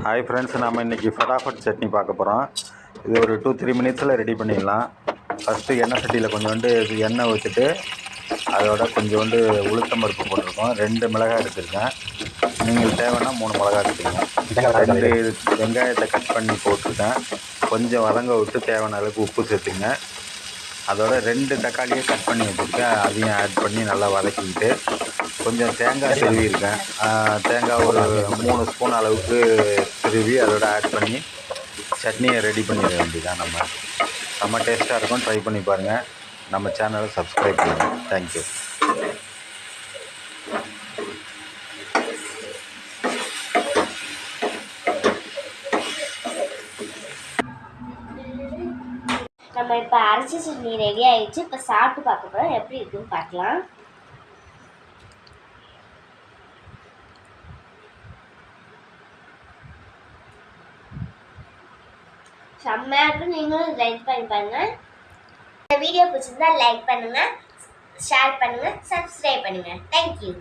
Hi friends, நம்ம இன்றைக்கி ஃபட்டாஃபட் சட்னி பார்க்க போகிறோம். இது ஒரு 2-3 மினிட்ஸில் ரெடி பண்ணிடலாம். ஃபஸ்ட்டு எண்ணெய் சட்டியில் கொஞ்சோண்டு எண்ணெய் ஊற்றிட்டு அதோட கொஞ்சோண்டு உளுத்தம் பருப்பு போட்டிருக்கோம். 2 மிளகாய் எடுத்துருக்கேன். நீங்கள் தேவைன்னா 3 மிளகாய் எடுத்துக்கங்க. 2 வெங்காயத்தை கட் பண்ணி போட்டிருக்கேன். கொஞ்சம் வதங்க விட்டு தேவையான அளவுக்கு உப்பு சேர்த்துங்க. அதோட 2 தக்காளியை கட் பண்ணி வச்சுருக்கேன். அதையும் ஆட் பண்ணி நல்லா வதக்கிக்கிட்டு கொஞ்சம் தேங்காய் திருவியிருக்கேன். தேங்காய் ஒரு 3 ஸ்பூன் அளவுக்கு திருவி அதோட ஆட் பண்ணி சட்னியை ரெடி பண்ணிட வேண்டியதான். நம்ம டேஸ்ட்டாக இருக்கும். ட்ரை பண்ணி பாருங்கள். நம்ம சேனலை சப்ஸ்கிரைப் பண்ணுங்கள். தேங்க்யூ. நம்ம இப்போ அரைச்சி சட்னி ரெடி ஆயிடுச்சு. இப்போ சாப்பிட்டு பார்க்க போகிறோம், எப்படி இருக்குன்னு பார்க்கலாம். செம்மையா இருக்கு. நீங்களும் லைக் பண்ணி பாருங்க. இந்த வீடியோ பிடிச்சிருந்தா லைக் பண்ணுங்க, ஷேர் பண்ணுங்க, சப்ஸ்கிரைப் பண்ணுங்க. தேங்க்யூ.